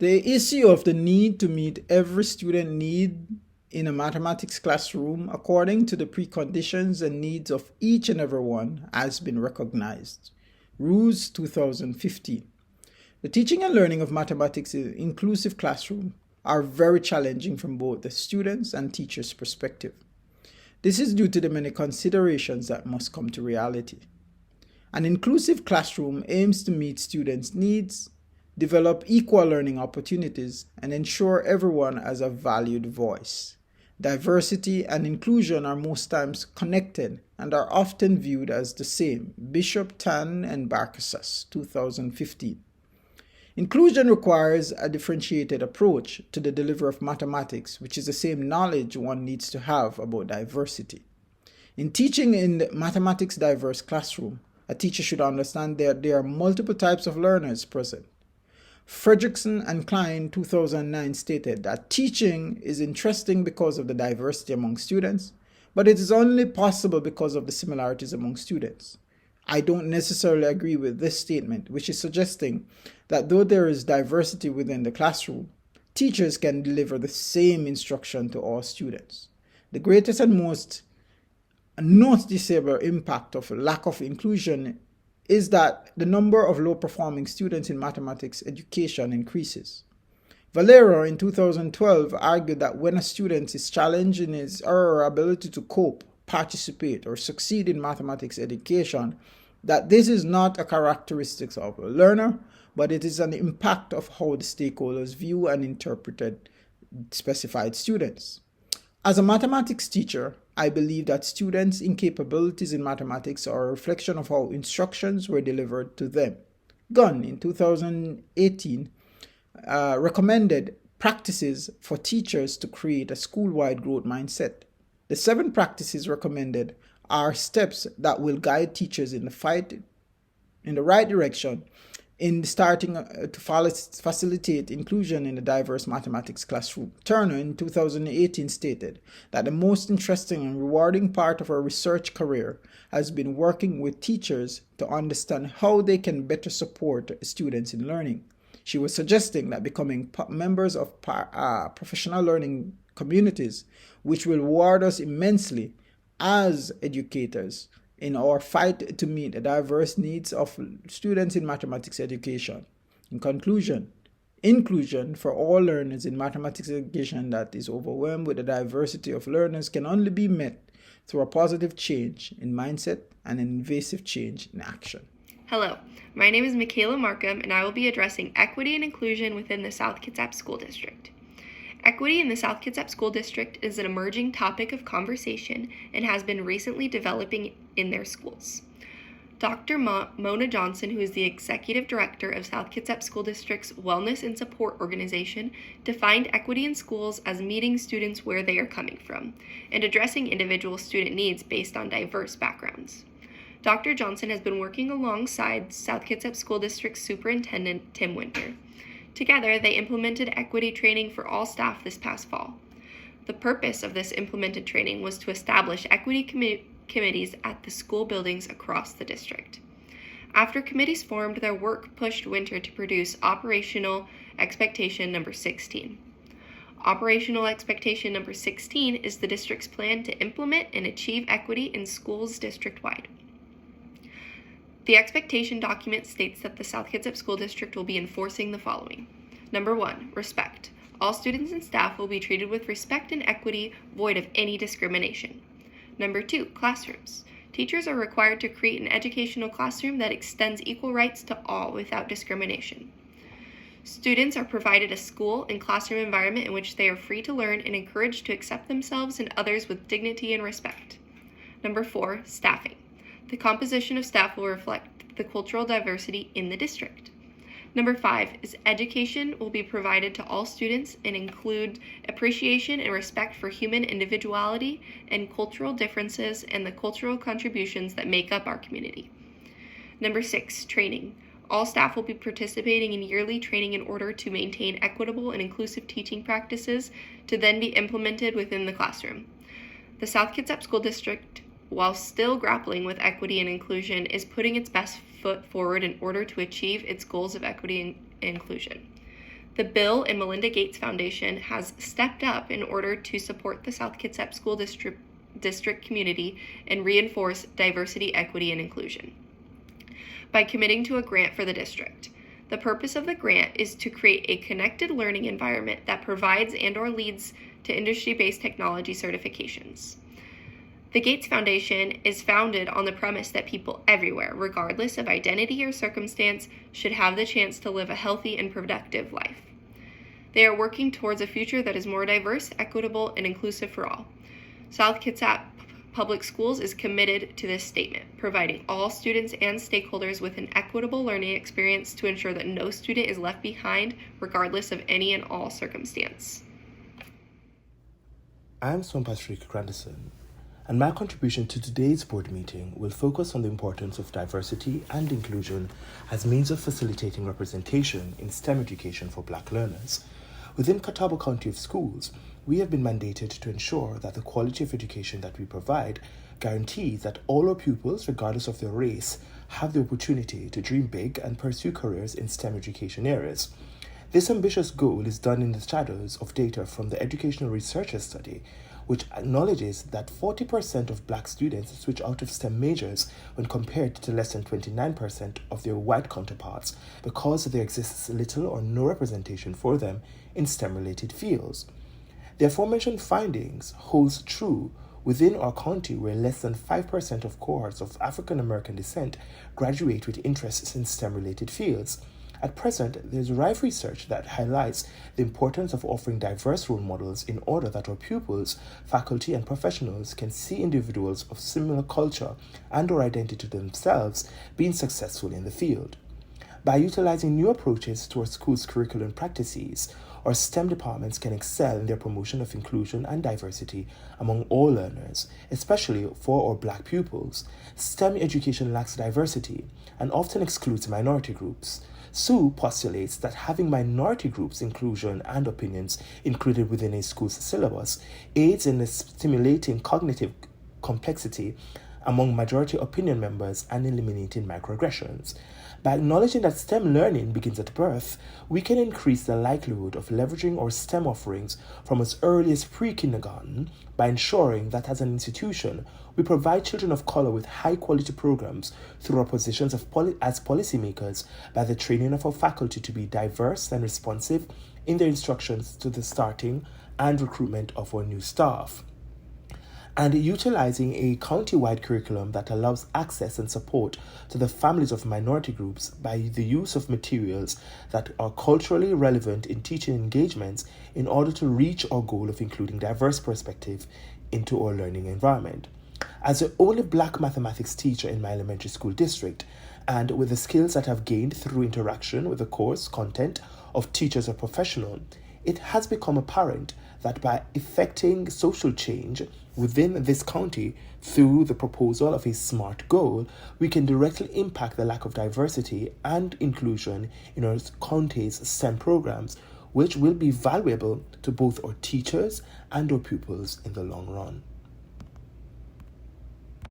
The issue of the need to meet every student need in a mathematics classroom according to the preconditions and needs of each and every one has been recognized. Rules 2015. The teaching and learning of mathematics in an inclusive classroom are very challenging from both the students' and teachers' perspective. This is due to the many considerations that must come to reality. An inclusive classroom aims to meet students' needs, develop equal learning opportunities, and ensure everyone has a valued voice. Diversity and inclusion are most times connected and are often viewed as the same. Bishop Tan and Barkasas, 2015. Inclusion requires a differentiated approach to the delivery of mathematics, which is the same knowledge one needs to have about diversity. In teaching in the mathematics diverse classroom, a teacher should understand that there are multiple types of learners present. Fredrickson and Klein 2009 stated that teaching is interesting because of the diversity among students, but it is only possible because of the similarities among students. I don't necessarily agree with this statement, which is suggesting that though there is diversity within the classroom, teachers can deliver the same instruction to all students. The greatest and most noticeable impact of lack of inclusion is that the number of low-performing students in mathematics education increases. Valero in 2012 argued that when a student is challenged in his or her ability to cope, participate, or succeed in mathematics education, that this is not a characteristic of a learner, but it is an impact of how the stakeholders view and interpret specified students. As a mathematics teacher, I believe that students' incapabilities in mathematics are a reflection of how instructions were delivered to them. Gunn in 2018 recommended practices for teachers to create a school-wide growth mindset. The 7 practices recommended are steps that will guide teachers in the right direction in starting to facilitate inclusion in a diverse mathematics classroom. Turner in 2018 stated that the most interesting and rewarding part of her research career has been working with teachers to understand how they can better support students in learning. She was suggesting that becoming members of professional learning communities, which will reward us immensely as educators in our fight to meet the diverse needs of students in mathematics education. In conclusion, inclusion for all learners in mathematics education that is overwhelmed with the diversity of learners can only be met through a positive change in mindset and an invasive change in action. Hello, my name is Michaela Markham, and I will be addressing equity and inclusion within the South Kitsap School District. Equity in the South Kitsap School District is an emerging topic of conversation and has been recently developing in their schools. Dr. Mona Johnson, who is the Executive Director of South Kitsap School District's Wellness and Support Organization, defined equity in schools as meeting students where they are coming from and addressing individual student needs based on diverse backgrounds. Dr. Johnson has been working alongside South Kitsap School District Superintendent Tim Winter. Together, they implemented equity training for all staff this past fall. The purpose of this implemented training was to establish equity committees at the school buildings across the district. After committees formed, their work pushed Winter to produce Operational Expectation Number 16. Operational Expectation Number 16 is the district's plan to implement and achieve equity in schools district-wide. The expectation document states that the South Kitsap School District will be enforcing the following. Number 1, respect. All students and staff will be treated with respect and equity, void of any discrimination. Number 2, classrooms. Teachers are required to create an educational classroom that extends equal rights to all without discrimination. Students are provided a school and classroom environment in which they are free to learn and encouraged to accept themselves and others with dignity and respect. Number 4, staffing. The composition of staff will reflect the cultural diversity in the district. Number 5 is education will be provided to all students and include appreciation and respect for human individuality and cultural differences and the cultural contributions that make up our community. Number 6, training. All staff will be participating in yearly training in order to maintain equitable and inclusive teaching practices to then be implemented within the classroom. The South Kitsap School District, while still grappling with equity and inclusion, is putting its best foot forward in order to achieve its goals of equity and inclusion. The Bill and Melinda Gates Foundation has stepped up in order to support the South Kitsap School District community and reinforce diversity, equity, and inclusion by committing to a grant for the district. The purpose of the grant is to create a connected learning environment that provides and/or leads to industry-based technology certifications. The Gates Foundation is founded on the premise that people everywhere, regardless of identity or circumstance, should have the chance to live a healthy and productive life. They are working towards a future that is more diverse, equitable, and inclusive for all. South Kitsap Public Schools is committed to this statement, providing all students and stakeholders with an equitable learning experience to ensure that no student is left behind, regardless of any and all circumstance. I'm Patrick Grandison, and my contribution to today's board meeting will focus on the importance of diversity and inclusion as means of facilitating representation in STEM education for Black learners. Within Catawba County of Schools, we have been mandated to ensure that the quality of education that we provide guarantees that all our pupils, regardless of their race, have the opportunity to dream big and pursue careers in STEM education areas. This ambitious goal is done in the shadows of data from the Educational Researchers Study, which acknowledges that 40% of Black students switch out of STEM majors when compared to less than 29% of their white counterparts because there exists little or no representation for them in STEM-related fields. The aforementioned findings holds true within our county, where less than 5% of cohorts of African American descent graduate with interests in STEM-related fields. At present, there is rife research that highlights the importance of offering diverse role models in order that our pupils, faculty, and professionals can see individuals of similar culture and/or identity to themselves being successful in the field. By utilizing new approaches to our school's curriculum practices, our STEM departments can excel in their promotion of inclusion and diversity among all learners, especially for our Black pupils. STEM education lacks diversity and often excludes minority groups. Sue postulates that having minority groups' inclusion and opinions included within a school's syllabus aids in stimulating cognitive complexity among majority opinion members and eliminating microaggressions. By acknowledging that STEM learning begins at birth, we can increase the likelihood of leveraging our STEM offerings from as early as pre-kindergarten by ensuring that as an institution, we provide children of color with high-quality programs through our positions as policymakers by the training of our faculty to be diverse and responsive in their instructions to the starting and recruitment of our new staff, and utilizing a county-wide curriculum that allows access and support to the families of minority groups by the use of materials that are culturally relevant in teaching engagements in order to reach our goal of including diverse perspective into our learning environment. As the only Black mathematics teacher in my elementary school district, and with the skills that I've gained through interaction with the course content of teachers or professionals, it has become apparent that by effecting social change within this county through the proposal of a SMART goal, we can directly impact the lack of diversity and inclusion in our county's STEM programs, which will be valuable to both our teachers and our pupils in the long run.